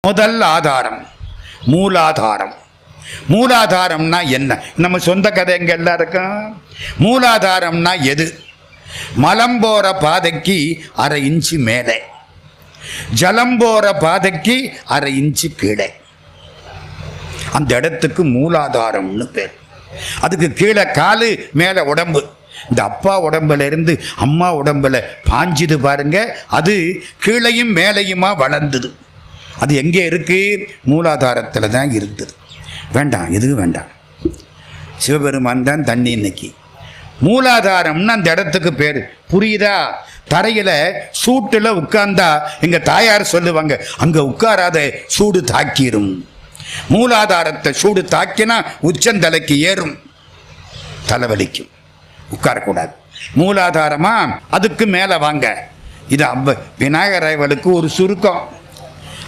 முதல் ஆதாரம் மூலாதாரம். மூலாதாரம்னா என்ன? நம்ம சொந்த கதை எங்க எல்லாருக்கும். மூலாதாரம்னா எது? மலம் போற பாதைக்கு 1/2 இன்ச்சு மேலே, ஜலம் போற பாதைக்கு 1/2 இன்ச்சு கீழே, அந்த இடத்துக்கு மூலாதாரம்னு பேர். அதுக்கு கீழே காலு, மேலே உடம்பு. இந்த அப்பா உடம்புல இருந்து அம்மா உடம்புல பாஞ்சுது பாருங்க, அது கீழையும் மேலையுமா வளர்ந்தது. அது எங்கே இருக்கு? மூலாதாரத்தில் தான் இருந்தது. வேண்டாம், எதுவும் வேண்டாம். சிவபெருமான் தான் தண்ணி இன்னைக்கு. மூலாதாரம்னு அந்த இடத்துக்கு பேர். புரியுதா? தரையில சூட்டுல உட்கார்ந்தா எங்க தாயார் சொல்லுவாங்க, அங்க உட்காராத, சூடு தாக்கிரும். மூலாதாரத்தை சூடு தாக்கினா உச்சந்தலைக்கு ஏறும், தலைவலிக்கும், உட்காரக்கூடாது. மூலாதாரமா? அதுக்கு மேல வாங்க. இது விநாயகர் ஐவலுக்கு ஒரு சுருக்கம்.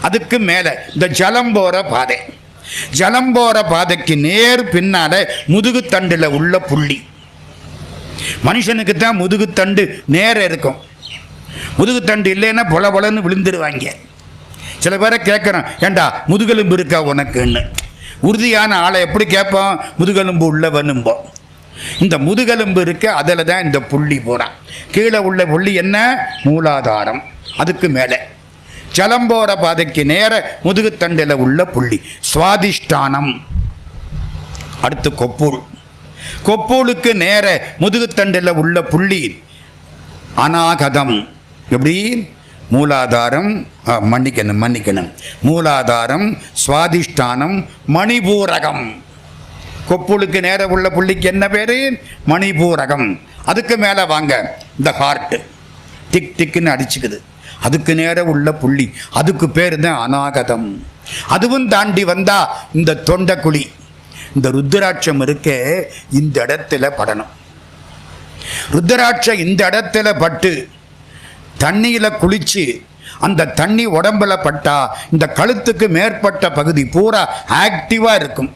அதுக்கு மேல இந்த ஜலம் போற பாதை. ஜலம் போற பாதைக்கு நேர் பின்னால முதுகுத்தண்டுல உள்ள புள்ளி. மனுஷனுக்கு தான் முதுகுத்தண்டு நேர இருக்கும். முதுகுத்தண்டு இல்லைன்னா பொல பொலன்னு விழுந்துருவாங்க. சில பேரை கேட்குறோம், ஏண்டா முதுகெலும்பு இருக்கா உனக்குன்னு. உறுதியான ஆளை எப்படி கேட்போம்? முதுகெலும்பு உள்ளவனும்போம். இந்த முதுகெலும்பு இருக்கு, அதில் தான் இந்த புள்ளி போகிறான். கீழே உள்ள புள்ளி என்ன? மூலாதாரம். அதுக்கு மேலே ஜலம் போற பாதைக்கு நேர முதுகுத்தண்டில் உள்ள புள்ளி சுவாதிஷ்டானம். அடுத்து கொப்பூல். கொப்பூலுக்கு நேர முதுகுத்தண்டில் உள்ள புள்ளி அநாகதம். எப்படி? மூலாதாரம், மன்னிக்கணும், மூலாதாரம், சுவாதிஷ்டானம், மணிபூரகம். கொப்பூலுக்கு நேர உள்ள புள்ளிக்கு என்ன பேரு? மணிபூரகம். அதுக்கு மேலே வாங்க, இந்த ஹார்ட் டிக் டிக்குன்னு அடிச்சுக்குது, அதுக்கு நேர உள்ள புள்ளி, அதுக்கு பேர் தான் அநாகதம். அதுவும் தாண்டி வந்தா இந்த தொண்டைக்குழி. இந்த ருத்ராட்சம் இருக்க இந்த இடத்துல படணும். ருத்ராட்சம் இந்த இடத்துல பட்டு தண்ணியில குளிச்சு அந்த தண்ணி உடம்புல பட்டா இந்த கழுத்துக்கு மேற்பட்ட பகுதி பூரா ஆக்டிவா இருக்கும்.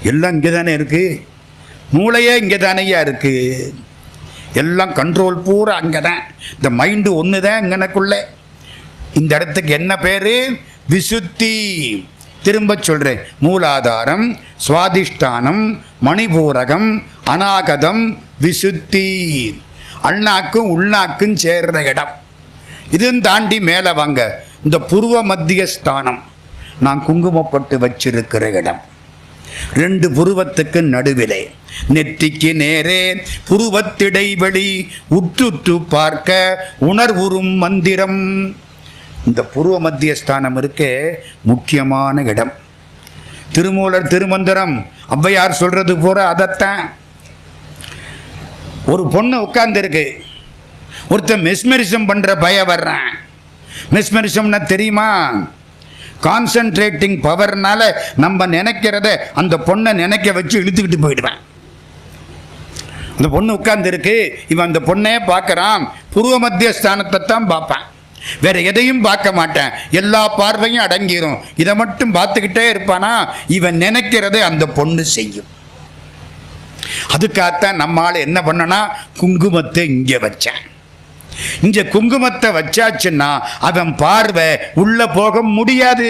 எல்லாம் இங்கே தானே இருக்கு, மூளையே இங்கே தானேயா இருக்கு, எல்லாம் கண்ட்ரோல் பூரா அங்கே தான். இந்த மைண்டு ஒன்று தான் இங்கனக்குள்ள. இந்த இடத்துக்கு என்ன பேரு? விசுத்தி. திரும்ப சொல்றேன், மூலாதாரம், சுவாதிஷ்டானம், மணிபூரகம், அநாகதம், விசுத்தி. அண்ணாக்கும் உள்நாக்கும் சேர்ற இடம். இதுவும் தாண்டி மேலே வாங்க, இந்த புருவ மத்திய ஸ்தானம், நான் குங்குமப்பட்டு வச்சிருக்கிற இடம். 2 புருவத்துக்கு நடுவிலே நெற்றிக்கு நேரே புருவத்திடைவெளி உற்றுற்று பார்க்க உணர்வுறும் மந்திரம். இந்த புருவ மத்திய ஸ்தானம் இருக்கே முக்கியமான இடம். திருமூலர் திருமந்திரம் ஔவையார் சொல்றது போற அதத்தான். ஒரு பொண்ணு உட்கார்ந்துருக்கு, ஒருத்தன் மெஸ்மரிசம் பண்ற பய வர்றான். மெஸ்மரிசம்னா தெரியுமா? கான்சன்ட்ரேட்டிங் பவர்னால நம்ம நினைக்கிறத அந்த பொண்ணை நினைக்க வச்சு இழுத்துக்கிட்டு போயிடுவேன். அந்த பொண்ணு உட்கார்ந்து இருக்கு, இவன் அந்த பொண்ணே பார்க்கறான், புருவ மத்திய ஸ்தானத்தை தான் பார்ப்பான், வேற எதையும் பார்க்க மாட்டேன், எல்லா பார்வையும் அடங்கிரும், இதை மட்டும் பார்த்துக்கிட்டே இருப்பானா, இவன் நினைக்கிறதை அந்த பொண்ணு செய்யும். அதுக்காகத்தான் நம்மால் என்ன பண்ணனா, குங்குமத்தை இங்கே வச்சேன். இங்க குங்குமத்தை வச்சாச்சுன்னா அவன் பார்வை உள்ள போக முடியாது.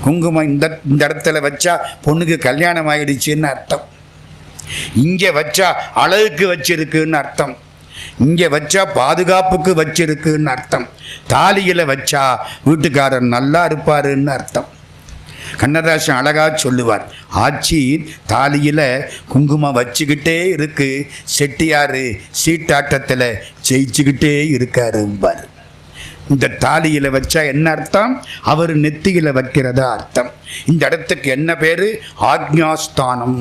குங்குமம் இந்த இடத்துல வச்சா பொண்ணுக்கு கல்யாணம் ஆயிடுச்சுன்னு அர்த்தம். இங்க வச்சா அழகுக்கு வச்சிருக்குன்னு அர்த்தம். இங்க வச்சா பாதுகாப்புக்கு வச்சிருக்குன்னு அர்த்தம். தாலியில வச்சா வீட்டுக்காரர் நல்லா இருப்பாருன்னு அர்த்தம். கண்ணதாசன் அழகா சொல்லுவார், ஆச்சி தாலியில குங்குமம் வச்சுக்கிட்டே இருக்கு, செட்டியாரு சீட்டாட்டத்தில் ஜெயிச்சுக்கிட்டே இருக்காரும்பார். இந்த தாலியில வச்சா என்ன அர்த்தம்? அவர் நெத்தியில வைக்கிறதா அர்த்தம். இந்த இடத்துக்கு என்ன பேரு? ஆக்ஞாஸ்தானம்.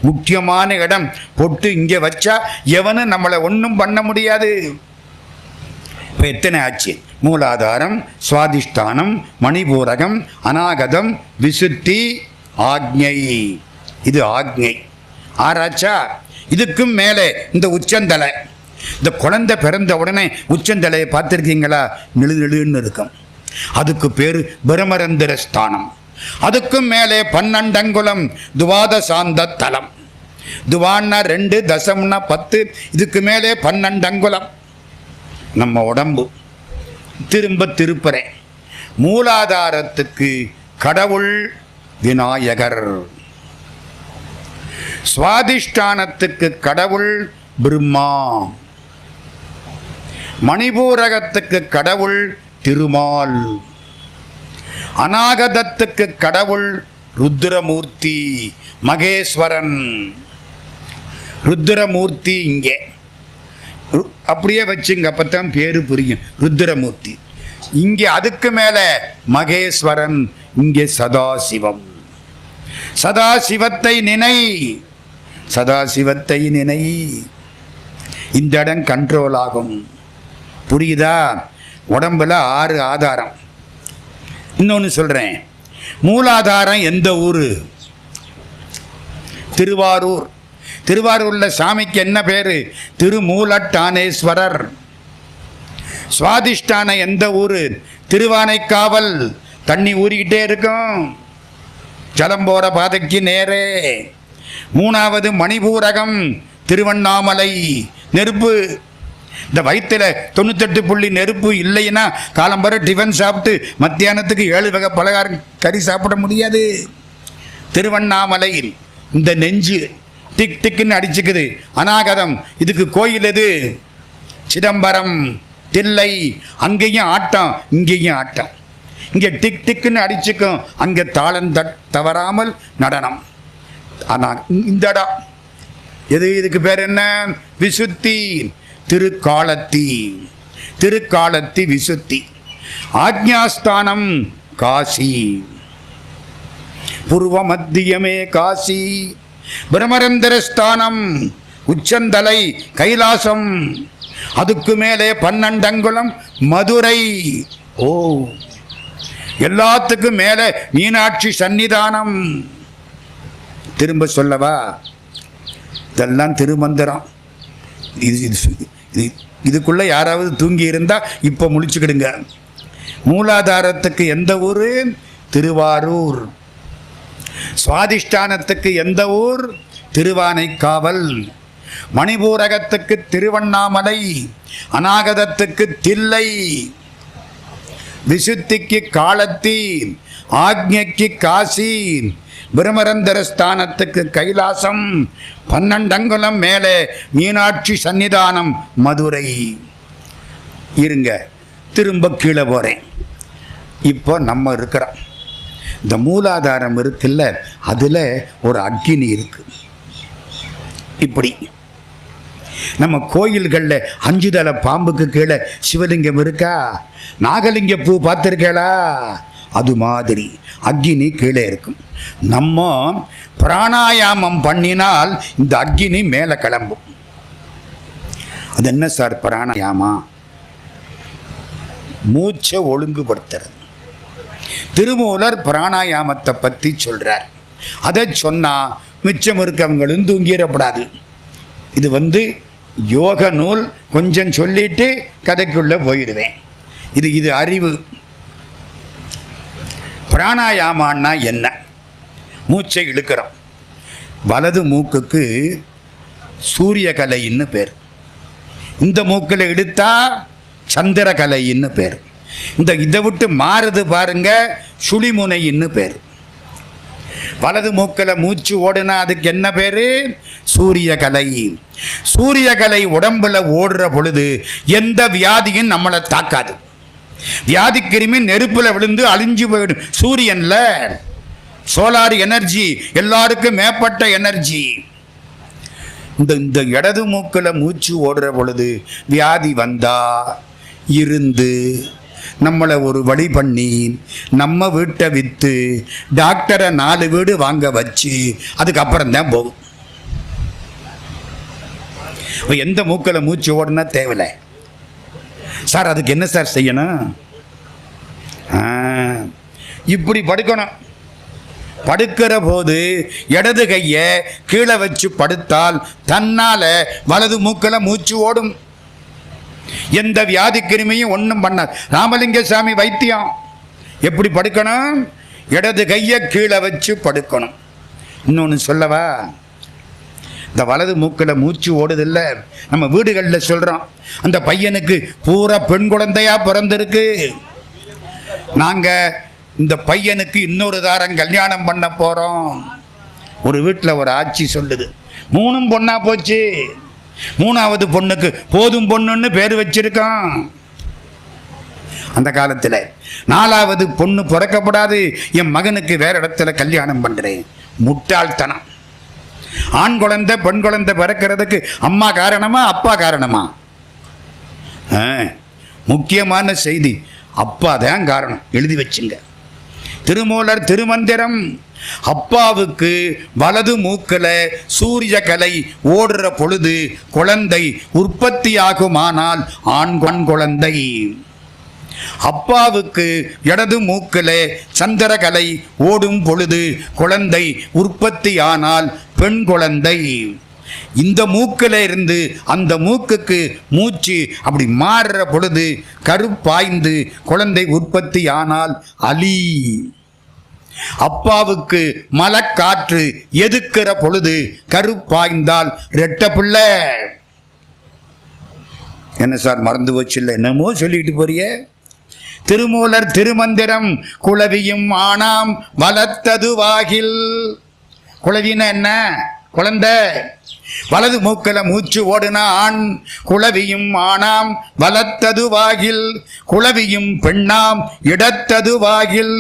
முக்கியமான இடம். பொட்டு இங்க வச்சா எவனும் நம்மளை ஒன்றும் பண்ண முடியாது. இப்போ எத்தனை ஆச்சு? மூலாதாரம், சுவாதிஷ்டானம், மணிபூரகம், அநாகதம், விசுத்தி, ஆக்ஞை. இது ஆக்ஞை. ஆராய்ச்சா? இதுக்கும் மேலே இந்த உச்சந்தலை. இந்த குழந்தை பிறந்த உடனே உச்சந்தலையை பார்த்துருக்கீங்களா? நெழுநெழுன்னு இருக்கும். அதுக்கு பேர் பிரமரந்திர ஸ்தானம். அதுக்கும் மேலே 12 அங்குலம் துவாதசாந்த தலம். துவான்னா 2, தசம்னா 10, இதுக்கு மேலே 12 அங்குலம். நம்ம உடம்பு திரும்ப திருப்புறேன். மூலாதாரத்துக்கு கடவுள் விநாயகர், சுவாதிஷ்டானத்துக்கு கடவுள் பிரம்மா, மணிபூரகத்துக்கு கடவுள் திருமால், அநாகதத்துக்கு கடவுள் ருத்ரமூர்த்தி மகேஸ்வரன். ருத்ரமூர்த்தி இங்கே அப்படியே வச்சுங்க, அப்பத்தான் பேரு புரியும். ருத்ரமூர்த்தி இங்கே, அதுக்கு மேல மகேஸ்வரன், இங்கே சதாசிவம். சதாசிவத்தை நினை, சதாசிவத்தை நினை, இந்த இடம் கண்ட்ரோல் ஆகும். புரியுதா? உடம்புல 6 ஆதாரம். இன்னொன்று சொல்றேன், மூலாதாரம் எந்த ஊரு? திருவாரூர். திருவாரூர்ல சாமிக்கு என்ன பேரு? திருமூலட்டானேஸ்வரர். சுவாதிஷ்டான எந்த ஊரு? திருவானைக்காவல். தண்ணி ஊறிக்கிட்டே இருக்கும், ஜலம் போற பாதைக்கு நேரே. 3வது மணிபூரகம் திருவண்ணாமலை. நெருப்பு, இந்த வயிற்றுல 98 புள்ளி நெருப்பு இல்லைன்னா காலம்பர டிஃபன் சாப்பிட்டு மத்தியானத்துக்கு 7 வகை பலகாரம் கறி சாப்பிட முடியாது. திருவண்ணாமலை. இந்த நெஞ்சு டிக் டிக்குன்னு அடிச்சுக்குது. அநாகதம், இதுக்கு கோயில் எது? சிதம்பரம், தில்லை. அங்கேயும் ஆட்டம், இங்கேயும் ஆட்டம். இங்கே டிக் டிக்குன்னு அடிச்சுக்கும், அங்கே தாளம் தவறாமல் நடனம். ஆனால் இந்த இடம் எது? இதுக்கு பேர் என்ன? விசுத்தி. திருக்காலத்தி. திருக்காலத்தி விசுத்தி. ஆக்ஞாஸ்தானம் காசி. பூர்வ மத்தியமே காசி. பிரமரந்திரஸ்தானம் உச்சந்தலை கைலாசம். அதுக்கு மேலே 12 அங்குலம் மதுரை. ஓ, எல்லாத்துக்கும் மேலே மீனாட்சி சன்னிதானம். திரும்ப சொல்லவா? இதெல்லாம் திருமந்திரம். இதுக்குள்ள யாராவது தூங்கி இருந்தா இப்ப முழிச்சுக்கிடுங்க. மூலாதாரத்துக்கு எந்த ஊரு? திருவாரூர். சுவாதிஷ்டானத்துக்கு எந்த ஊர்? திருவானைக்காவல். மணிபூரகத்துக்கு திருவண்ணாமலை. அநாகதத்துக்கு தில்லை. விசுத்திக்கு காலத்தி. ஆக்ஞைக்கு காசி. பிரமரந்தர ஸ்தானத்துக்கு கைலாசம். 12 அங்குலம் மேலே மீனாட்சி சன்னிதானம் மதுரை. இருங்க, திரும்ப கீழே போறேன். இப்போ நம்ம இருக்கிறோம், இந்த மூலாதாரம் இருக்குல்ல, அதுல ஒரு அக்கினி இருக்கு. இப்படி நம்ம கோயில்கள்ல 5 தலை பாம்புக்கு கீழே சிவலிங்கம் இருக்கா? நாகலிங்க பூ பார்த்திருக்கா? அது மாதிரி அக்கினி கீழே இருக்கும். நம்ம பிராணாயாமம் பண்ணினால் இந்த அக்கினி மேலே கிளம்பும். அது என்ன சார் பிராணாயாமம்? மூச்சை ஒழுங்குபடுத்துறது. திருமூலர் பிராணாயாமத்தை பற்றி சொல்றார். அதை சொன்னா மிச்சம் இருக்கவங்களும் தூங்கிடப்படாது. இது யோக நூல். கொஞ்சம் சொல்லிட்டு கதைக்குள்ள போயிடுவேன். இது அறிவு. பிராணாயாமான்னா என்ன? மூச்சை இழுக்கிறோம். வலது மூக்குக்கு சூரியகலைன்னு பேர். இந்த மூக்கில் இழுத்தா சந்திரகலைன்னு பேர். இதை விட்டு மாறுது பாருங்க, சுழிமுனைன்னு பேர். வலது மூக்கில் மூச்சு ஓடுனா அதுக்கு என்ன பேரு? சூரியகலை. சூரியகலை உடம்புல ஓடுற பொழுது எந்த வியாதியும் நம்மளை தாக்காது. வியாதி கிருமி நெருப்புல விழுந்து அழிஞ்சு போயிடும். சூரியன்ல சோலார் எனர்ஜி எல்லாருக்கும் மேற்பட்ட எனர்ஜி. இந்த இடது மூக்கில் மூச்சு ஓடுற பொழுது வியாதி வந்தா இருந்து நம்மளை ஒரு வழி பண்ணி நம்ம வீட்டை விற்று டாக்டரை 4 வீடு வாங்க வச்சு அதுக்கப்புறம் தான் போகும். எந்த மூக்கில் மூச்சு ஓடுனா தேவையில்லை சார். அதுக்கு என்ன சார் செய்யணும்? இப்படி படுக்கணும். படுக்கிற போது இடது கையை கீழே வச்சு படுத்தால் தன்னால வலது மூக்கில் மூச்சு ஓடும். எந்த வியாதி கிருமியும் ஒன்றும் பண்ணாது. ராமலிங்க சாமி வைத்தியம். எப்படி படுக்கணும்? இடது கையை கீழே வச்சு படுக்கணும். இன்னொன்று சொல்லவா? இந்த வலது மூக்கில் மூச்சு ஓடுதில்ல, நம்ம வீடுகளில் சொல்கிறோம், அந்த பையனுக்கு பூரா பெண் குழந்தையா பிறந்திருக்கு. நாங்கள் இந்த பையனுக்கு இன்னொரு தாரம் கல்யாணம் பண்ண போகிறோம். ஒரு வீட்டில் ஒரு ஆட்சி சொல்லுது, 3 பொண்ணா போச்சு, 3ஆவது பொண்ணுக்கு போதும் பொண்ணுன்னு பேர் வச்சிருக்கான். அந்த காலத்தில் 4ஆவது பொண்ணு பிறக்கப்படாது, என் மகனுக்கு வேற இடத்துல கல்யாணம் பண்ணுறேன். முட்டாள்தனம். ஆண் குழந்தை பெண் குழந்தை பிறக்கிறதுக்கு அம்மா காரணமா அப்பா காரணமா? முக்கியமான செய்தி, அப்பா தான் காரணம். எழுதி வச்சுங்க. திருமூலர் திருமந்திரம். அப்பாவுக்கு வலது மூக்கில் சூரிய கலை ஓடுற பொழுது குழந்தை உற்பத்தியாகுமானால் ஆண் குழந்தை. அப்பாவுக்கு இடது மூக்கில் சந்திரகலை ஓடும் பொழுது குழந்தை உற்பத்தியானால் பெண் குழந்தை. இந்த மூக்கில் இருந்து அந்த மூக்குக்கு மூச்சு அப்படி மாறுற பொழுது கருப்பாய்ந்து குழந்தை உற்பத்தியானால் அலி. அப்பாவுக்கு மலக்காற்று எதுக்கிற பொழுது கருப்பாய்ந்தால் ரெட்ட பிள்ளை. என்ன சார் மறந்து போச்சு? இல்லை, என்னமோ சொல்லிட்டு போறிய. திருமூலர் திருமந்திரம். குளவியும் ஆனாம் வளர்த்ததுவாகில். குளவின்னா என்ன? குழந்தை. வலது மூக்கில் மூச்சு ஓடுனா ஆண். குளவியும் ஆனாம் வளர்த்ததுவாகில். குளவியும் பெண்ணாம் இடத்ததுவாகில்.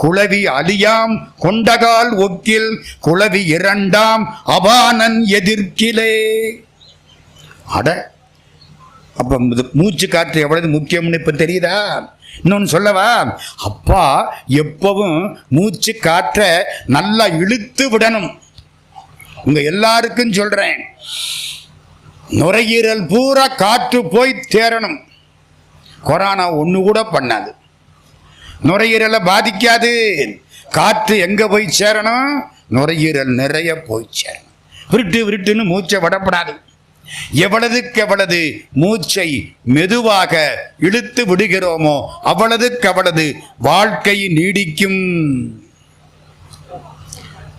குளவி அலியாம் கொண்டகால் ஒக்கில். குளவி 2ஆம் அபானன் எதிர்க்கிலே. அட, அப்ப மூச்சு காற்று எவ்வளவு முக்கியம்னு இப்ப தெரியுதா? இன்னொன்னு சொல்லவா? அப்பா எப்பவும் மூச்சு காற்ற நல்லா இழுத்து விடணும். உங்க எல்லாருக்கும் சொல்றேன், நுரையீரல் பூரா காற்று போய் சேரணும். கொரோனா ஒண்ணு கூட பண்ணாது, நுரையீரலை பாதிக்காது. காற்று எங்க போய் சேரணும்? நுரையீரல் நிறைய போய் சேரணும். விருட்டு விருட்டுன்னு மூச்சை விடப்படாது. எவ்வளவுக்கு மூச்சை மெதுவாக இழுத்து விடுகிறோமோ அவ்வளவுக்கு வாழ்க்கை நீடிக்கும்.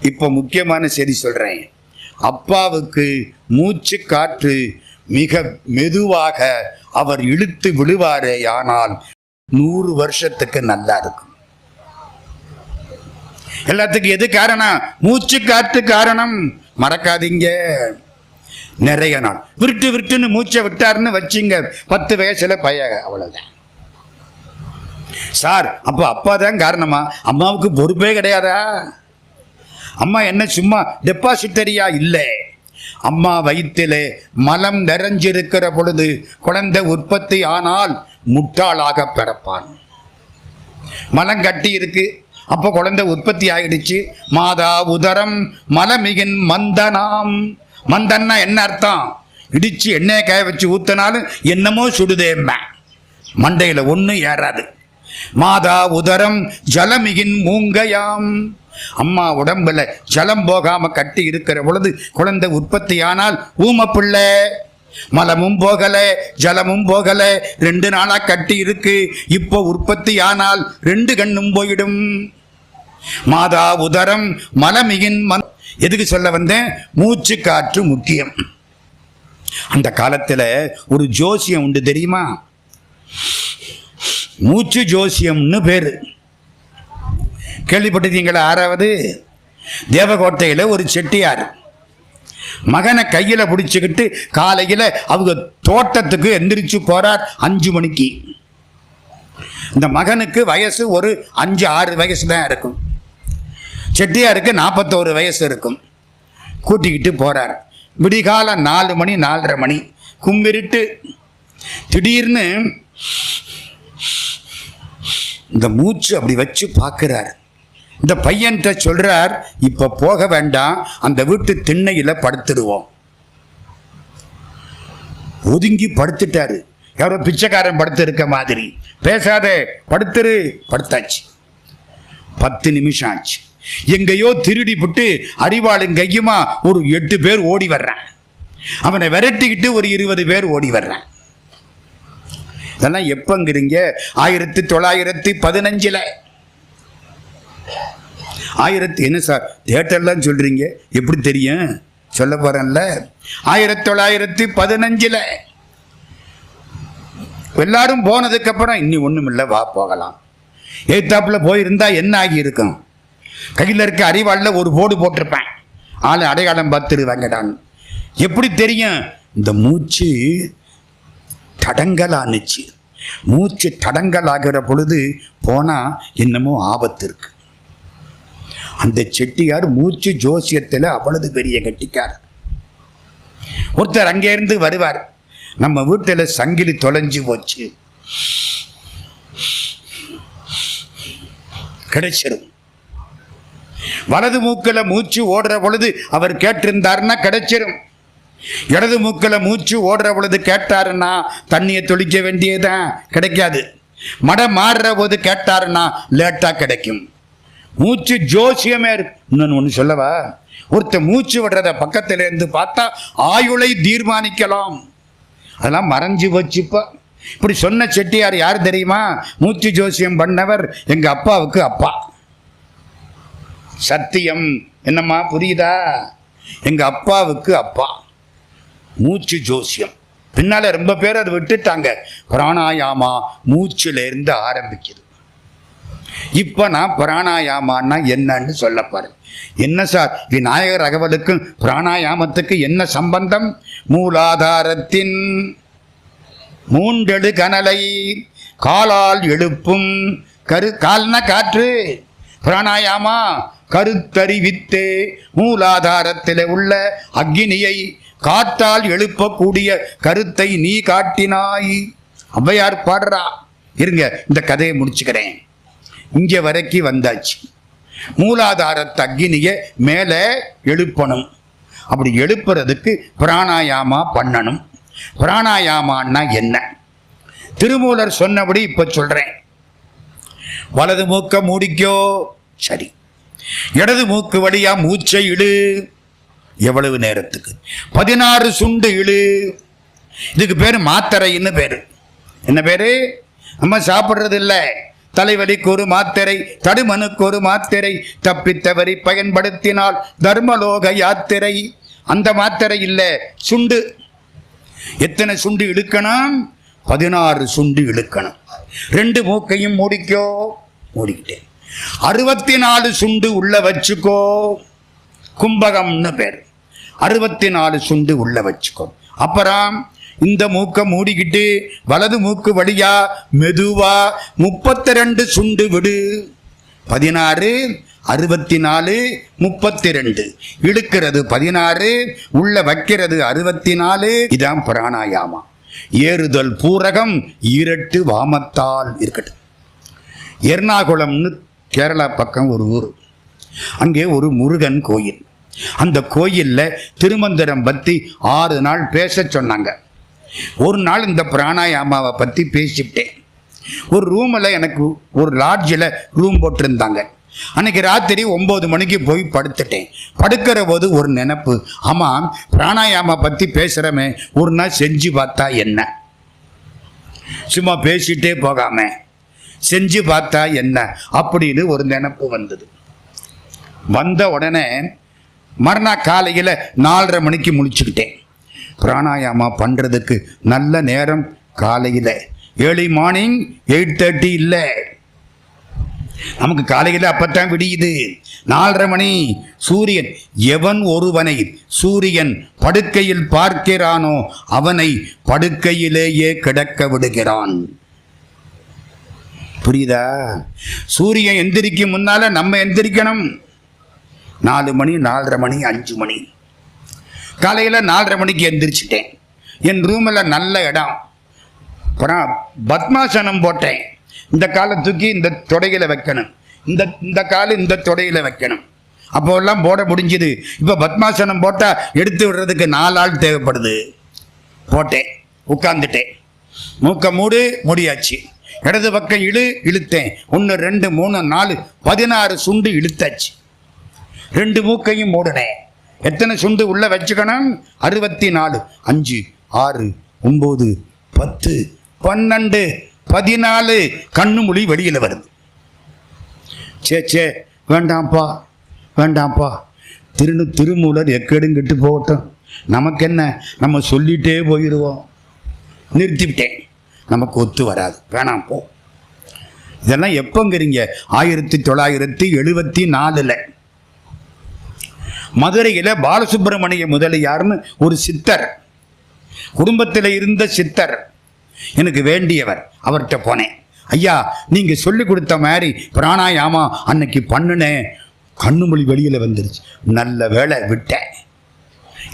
இப்போ முக்கியமான செய்தி சொல்றேன். அப்பாவுக்கு மூச்சு காற்று மிக மெதுவாக அவர் இழுத்து விடுவாரே, ஆனால் 100 வருஷத்துக்கு நல்லா இருக்கும். எல்லாத்துக்கும் எது காரணம்? மூச்சு காற்று காரணம். மறக்காதீங்க. நிறைய நாள் விருட்டு விருட்டுன்னு மூச்சை விட்டாருன்னு வச்சுங்க, 10 வயசுல பையன், அவ்வளவுதான். சார், அப்போ அப்பா தான் காரணமா? அம்மாவுக்கு பொறுப்பே கிடையாதா? அம்மா என்ன சும்மா டெபாசிட்டரியா? இல்லை. அம்மா வயிற்றிலே மலம் நிறைஞ்சிருக்கிற பொழுது குழந்தை உற்பத்தி ஆனால் முட்டாளாக பிறப்பான். மலம் கட்டி இருக்கு, அப்போ குழந்தை உற்பத்தி ஆயிடுச்சு. மாதா உதரம் மலமிகின் மந்தனாம். மந்தன்னா என்ன அர்த்தம்? இடிச்சு எண்ணெயை காய வச்சு ஊத்தினாலும் என்னமோ சுடுதேம்மா, மண்டையில ஒண்ணு ஏறாது. மாதா உதரம் ஜலமிகின் மூங்கையாம். அம்மா உடம்புல ஜலம் போகாம கட்டி இருக்கிற பொழுது குழந்தை உற்பத்தி ஆனால் ஊமப்பிள்ளை. மலமும் போகல ஜலமும் போகல, 2 நாளா கட்டி இருக்கு. இப்போ உற்பத்தி ஆனால் 2 கண்ணும் போயிடும். மாதா உதரம் மலமிகின் எதுக்கு சொல்ல வந்தேன்? மூச்சு காற்று முக்கியம். அந்த காலத்துல ஒரு ஜோசியம் உண்டு, தெரியுமா? மூச்சு ஜோசியம்னு பேரு. கேள்விப்பட்டிருக்கீங்களா? 6வது தேவகோட்டையில ஒரு செட்டியார் மகனை கையில பிடிச்சுக்கிட்டு காலையில அவங்க தோட்டத்துக்கு எந்திரிச்சு போறார் 5 மணிக்கு. இந்த மகனுக்கு வயசு ஒரு 5-6 வயசு தான் இருக்கும். செட்டியாருக்கு 41 வயசு இருக்கும். கூட்டிக்கிட்டு போறார். விடிகால 4 மணி 4:30 மணி கும்பிருட்டு. திடீர்னு இந்த மூச்சு அப்படி வச்சு பார்க்கிறார். இந்த பையன்கிட்ட சொல்றார், இப்ப போக வேண்டாம், அந்த வீட்டு திண்ணையில படுத்துடுவோம். ஒதுங்கி படுத்துட்டாரு. யாரோ பிச்சைக்காரன் படுத்து இருக்க மாதிரி. பேசாத, படுத்துரு. படுத்தாச்சு. 10 நிமிஷம் ஆச்சு. எங்கேயோ திருடி விட்டு அறிவாளும் கையுமா ஒரு 8 பேர் ஓடி வர்றான். அவனை விரட்டிக்கிட்டு ஒரு 20 பேர் ஓடி வர்றான். இதெல்லாம் எப்பங்கிறீங்க? 1915. என்ன சார் தியேட்டர்லாம் சொல்றீங்க? எப்படி தெரியும்? சொல்ல போறேன்ல. 1915 எல்லாரும் போனதுக்கு அப்புறம் இன்னி ஒண்ணும் இல்லை, வா போகலாம். எய்த்தாப்புல போயிருந்தா என்ன ஆகி இருக்கும்? கையில் இருக்க அறிவாளில் ஒரு போர்டு போட்டிருப்பேன், ஆளை அடையாளம் பார்த்துருவாங்கடான்னு. எப்படி தெரியும்? இந்த மூச்சு தடங்கலானுச்சு. மூச்சு தடங்கல் ஆகிற பொழுது போனால் என்னமோ ஆபத்து இருக்கு. அந்த செட்டியார் மூச்சு ஜோசியத்தில் அவ்வளவு பெரிய கட்டிக்கார். ஒருத்தர் அங்கேருந்து வருவார், நம்ம வீட்டில் சங்கிலி தொலைஞ்சு போச்சு, கிடைச்சிடும். வலது மூக்கில் மூச்சு ஓடுற பொழுது அவர் கேட்டிருந்தாருன்னா கிடைச்சிடும். இடது மூக்கில் மூச்சு ஓடுற பொழுது கேட்டாருன்னா தண்ணியை தொளிக்க வேண்டியதான், கிடைக்காது. மடை மாறுற போது கேட்டாருன்னா லேட்டாக கிடைக்கும். மூச்சு ஜோசியமே இருக்கு. இன்னொன்று ஒன்று சொல்லவா? ஒருத்தர் மூச்சு விடுறத பக்கத்துல இருந்து பார்த்தா ஆயுளை தீர்மானிக்கலாம். அதெல்லாம் மறைஞ்சு வச்சுப்பா. இப்படி சொன்ன செட்டியார் யார் தெரியுமா? மூச்சு ஜோசியம் பண்ணவர் எங்க அப்பாவுக்கு அப்பா. சத்தியம். என்னம்மா புரியுதா? எங்க அப்பாவுக்கு அப்பா மூச்சு ஜோசியம். பின்னால ரொம்ப பேர் அதை விட்டுட்டாங்க. பிராணாயாமா மூச்சுல இருந்து ஆரம்பிக்குது. இப்ப நான் பிராணாயாமான்னா என்னன்னு சொல்ல பாருங்க. என்ன சார், விநாயகர் அகவலுக்கும் பிராணாயாமத்துக்கு என்ன சம்பந்தம்? மூலாதாரத்தின் மூண்டெழு கனலை காலால் எழுப்பும் கால்னா காற்று, பிராணாயாமா கருத்தறிவித்து மூலாதாரத்தில் உள்ள அக்னியை காற்றால் எழுப்பக்கூடிய கருத்தை நீ காட்டினாய். ஔவையார் பாடுறா. இருங்க, இந்த கதையை முடிச்சுக்கிறேன். இங்கே வரைக்கும் வந்தாச்சு. மூலாதாரத்து அக்னியை மேலே எழுப்பணும். அப்படி எழுப்புறதுக்கு பிராணாயாமா பண்ணணும். பிராணாயாமான்னா என்ன? திருமூலர் சொன்னபடி இப்ப சொல்றேன். வலது மூக்க மூடிக்கோ, சரி. இடது மூக்கு வழியா மூச்சை இழு. எவ்வளவு நேரத்துக்கு? 16 சுண்டு இழு. இதுக்கு பேரு மாத்திரைன்னு பேரு. என்ன பேரு? நம்ம சாப்பிடுறது இல்லை. தலைவலிக்கு ஒரு மாத்திரை, தடுமனுக்கு ஒரு மாத்திரை, தப்பித்தவரை பயன்படுத்தினால் தர்மலோக யாத்திரை. அந்த மாத்திரை இல்லை, சுண்டு. எத்தனை சுண்டு இழுக்கணும்? 16 சுண்டு இழுக்கணும். 2 மூக்கையும் மூடிக்கோ. மூடிக்கிட்டேன். 64 சுண்டு உள்ள வச்சுக்கோ. கும்பகம்னு பேர். 64 சுண்டு உள்ள வச்சுக்கோ. அப்புறம் இந்த மூக்க மூடிக்கிட்டு வலது மூக்கு வழியா மெதுவா 32 சுண்டு விடு. 16, 64, 32. இழுக்கிறது 16, உள்ள வைக்கிறது 64. இதான் பிராணாயாமா. ஏறுதல் பூரகம் ஈரட்டு வாமத்தால் இருக்கட்டும். எர்ணாகுளம்னு கேரளா பக்கம் ஒரு ஊர். அங்கே ஒரு முருகன் கோயில். அந்த கோயிலில் திருமந்திரம் பற்றி 6 நாள் பேச சொன்னாங்க. ஒரு நாள் இந்த பிராணாயாமாவை பற்றி பேசிவிட்டேன். ஒரு ரூமில், எனக்கு ஒரு லாட்ஜில் ரூம் போட்டிருந்தாங்க. அன்னைக்கு ராத்திரி 9 மணிக்கு போய் படுத்துட்டேன். படுக்கிற போது ஒரு நினைப்பு, ஆமாம் பிராணாயாமா பற்றி பேசுகிறமே, ஒரு நாள் செஞ்சு பார்த்தா என்ன? சும்மா பேசிட்டே போகாம செஞ்சு பார்த்தா என்ன அப்படின்னு ஒரு நினைப்பு வந்தது. வந்த உடனே மறுநாள் காலையில் 4:30 மணிக்கு முழிச்சுக்கிட்டேன். பிராணாயாமா பண்ணுறதுக்கு நல்ல நேரம் காலையில். ஏர்லி மார்னிங் 8:30 இல்லை, நமக்கு காலையில் அப்பத்தான் விடியுது. 4:30 மணி. சூரியன், எவன் ஒருவனை சூரியன் படுக்கையில் பார்க்கிறானோ அவனை படுக்கையிலேயே கிடக்க விடுகிறான். புரியுதா? சூரியன் எந்திரிக்கும் முன்னால நம்ம எந்திரிக்கணும். 4 மணி, 4:30 மணி, 5 மணி. காலையில் 4:30 மணிக்கு எந்திரிச்சிட்டேன். என் ரூமில் நல்ல இடம். அப்புறம் பத்மாசனம் போட்டேன். இந்த காலை தூக்கி இந்த தொடையில் வைக்கணும், இந்த கால் இந்த தொடையில் வைக்கணும். அப்போல்லாம் போட முடிஞ்சுது. இப்போ பத்மாசனம் போட்டால் எடுத்து விடுறதுக்கு 4 ஆள் தேவைப்படுது. போட்டேன், உட்காந்துட்டேன். மூக்க மூடு, முடியாச்சு. இடது பக்கம் இழுத்தேன். 1, 2, 3, 4, 16 சுண்டு இழுத்தாச்சு. 2 மூக்கையும் மூடினேன். எத்தனை சுண்டு உள்ள வச்சுக்கணும்? 64. 5, 6, 9, 10, 12, 14. கண்ணு மொழி வெளியில் வருது. சே வேண்டாம்ப்பா, வேண்டாம்ப்பா. திருமூலர் எக்கெடுங்கிட்டு போகட்டும், நமக்கு என்ன, நம்ம சொல்லிட்டே போயிடுவோம். நிறுத்திவிட்டேன். நமக்கு ஒத்து வராது, வேணாம் போ. இதெல்லாம் எப்போங்கிறீங்க? 1974 மதுரையில் பாலசுப்பிரமணிய முதலியார்னு ஒரு சித்தர், குடும்பத்தில் இருந்த சித்தர், எனக்கு வேண்டியவர். அவர்கிட்ட போனேன். ஐயா, நீங்க சொல்லி கொடுத்த மாதிரி பிராணாயாமா அன்னைக்கு பண்ணுனேன், கண்ணுமொழி வெளியில் வந்துருச்சு. நல்ல வேலை விட்டேன்,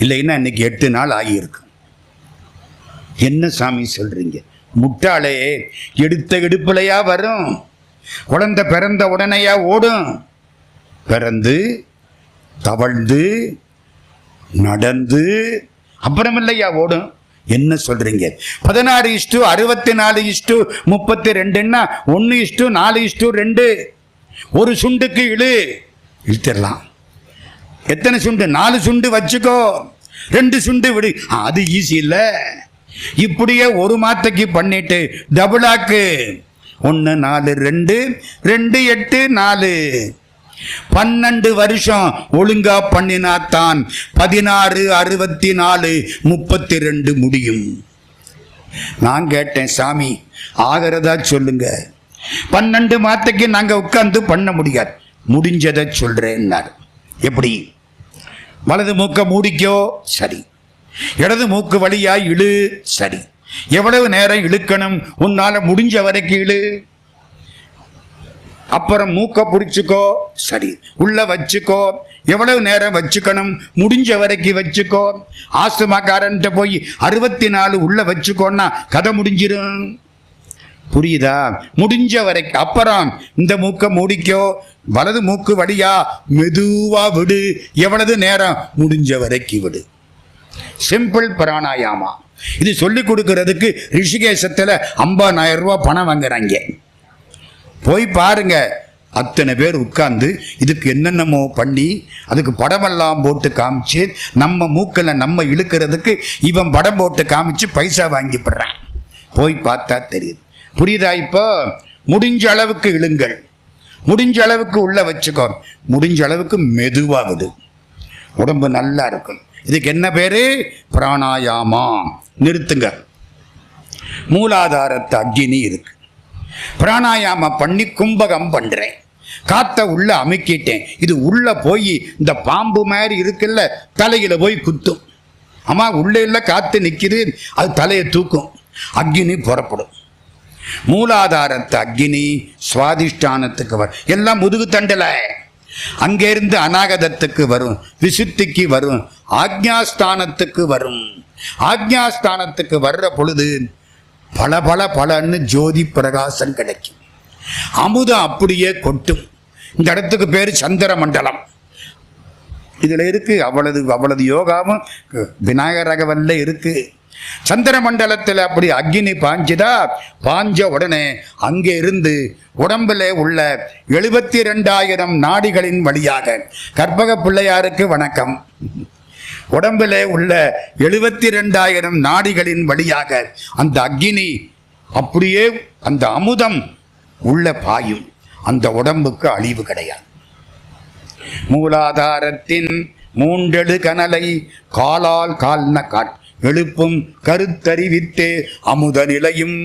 இல்லைன்னா இன்னைக்கு 8 நாள் ஆகியிருக்கு. என்ன சாமி சொல்றீங்க? முட்டாளே, எடுத்த எடுப்புலையா வரும்? குழந்தை பிறந்த உடனேயா ஓடும்? பிறந்து தவழ்ந்து நடந்து அப்புறமில்லையா ஓடும்? என்ன சொல்றீங்க? 16:64:32ன்னா 1:4:2. ஒரு சுண்டுக்கு இழுத்திடலாம். எத்தனை சுண்டு? 4 சுண்டு வச்சுக்கோ, 2 சுண்டு விடு. அது ஈஸி இல்லை. இப்படியே ஒரு மாத்தைக்கு பண்ணிட்டு டபுளாக்கு 1 4 2 2 8 4 12 வருஷம் ஒழுங்கா பண்ணினாத்தான் 16 64 32 முடியும். நான் கேட்டேன், சாமி ஆகிறதா சொல்லுங்க. 12 மாத்தைக்கு நாங்க உட்கார்ந்து பண்ண முடியாது, முடிஞ்சதை சொல்றேன்னாரு. எப்படி? வலது மூக்க மூடிக்கோ, சரி. இடது மூக்கு வழியா இழு, சரி. எவ்வளவு நேரம் இழுக்கணும்? உன்னால முடிஞ்ச வரைக்கும் இழு. அப்புறம் மூக்க பிடிச்சிக்கோ, சரி. உள்ள வச்சுக்கோ. எவ்வளவு நேரம் வச்சுக்கணும்? முடிஞ்ச வரைக்கும் வச்சுக்கோ. ஆஸ்துமாக்காரன்ட்ட போய் 64 உள்ள வச்சுக்கோன்னா கதை முடிஞ்சிடும். புரியுதா? முடிஞ்ச வரைக்கும். அப்புறம் இந்த மூக்க மூடிக்கோ, வலது மூக்கு வழியா மெதுவா விடு. எவ்வளவு நேரம்? முடிஞ்ச வரைக்கும் விடு. சிம்பிள் பிராணாயாமா. இது சொல்லி கொடுக்கறதுக்கு ரிஷிகேசத்தில் 50,000 ரூபாய் பணம் வாங்குறாங்க. போய் பாருங்க, அத்தனை பேர் உட்கார்ந்து இதுக்கு என்னென்னமோ பண்ணி அதுக்கு படமெல்லாம் போட்டு காமிச்சு நம்ம மூக்கில் நம்ம இழுக்கிறதுக்கு இவன் படம் போட்டு காமிச்சு பைசா வாங்கிப்படுறான். போய் பார்த்தா தெரியுது. புரியுதா? இப்போ முடிஞ்ச அளவுக்கு இழுங்கள், முடிஞ்ச அளவுக்கு உள்ள வச்சுக்கோ, முடிஞ்ச அளவுக்கு மெதுவா விடு. உடம்பு நல்லா இருக்கும். இதுக்கு என்ன பேரு? பிராணாயாமா. நிறுத்துங்க. மூலாதாரத்து அக்னி இருக்கு. பிராணாயாம பண்ணி கும்பகம் பண்றேன். காத்த உள்ள அமைக்கிட்டேன். இது உள்ள போய் இந்த பாம்பு மாதிரி இருக்குல்ல, தலையில போய் குத்தும். ஆமா, உள்ள இல்ல காத்து நிக்குது, அது தலையை தூக்கும், அக்னி புறப்படும். மூலாதாரத்து அக்னி சுவாதிஷ்டானத்துக்கு வரும். எல்லாம் முதுகு தண்டல. அங்கிருந்து அநாகதத்துக்கு வரும், விசுத்திக்கு வரும், ஆக்ஞாஸ்தானத்துக்கு வரும். ஆக்ஞாஸ்தானத்துக்கு வர்ற பொழுது பல பல பலன்னு ஜோதி பிரகாசம் கிடைக்கும். அமுதம் அப்படியே கொட்டும். இந்த இடத்துக்கு பேர் சந்திர மண்டலம். இதுல இருக்கு அவ்வளவு யோகாவும் விநாயகர் ரகவல்ல இருக்கு. சந்திர மண்டலத்தில் அப்படி அக்னி பாஞ்சுதா, பாஞ்ச உடனே அங்கே இருந்து உடம்புல உள்ள 72,000 நாடிகளின் வழியாக, கற்பக பிள்ளையாருக்கு வணக்கம், உடம்புல உள்ள 72,000 நாடிகளின் வழியாக அந்த அக்னி அப்படியே அந்த அமுதம் உள்ள பாயும். அந்த உடம்புக்கு அழிவு கிடையாது. மூலாதாரத்தின் 3 கனலை காலால் கால்ன எழுப்பும் கருத்தறிவித்தே அமுத நிலையும்.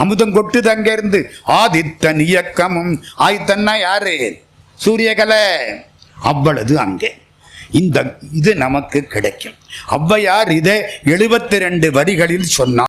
அமுதம் கொட்டுது அங்கிருந்து. ஆதித்தன் இயக்கமும். ஆதித்தன்னா யாரு? சூரியகலை. அவ்வளவு அங்கே. இது நமக்கு கிடைக்கும். ஔவையார் இதை 72 வரிகளில் சொன்னார்.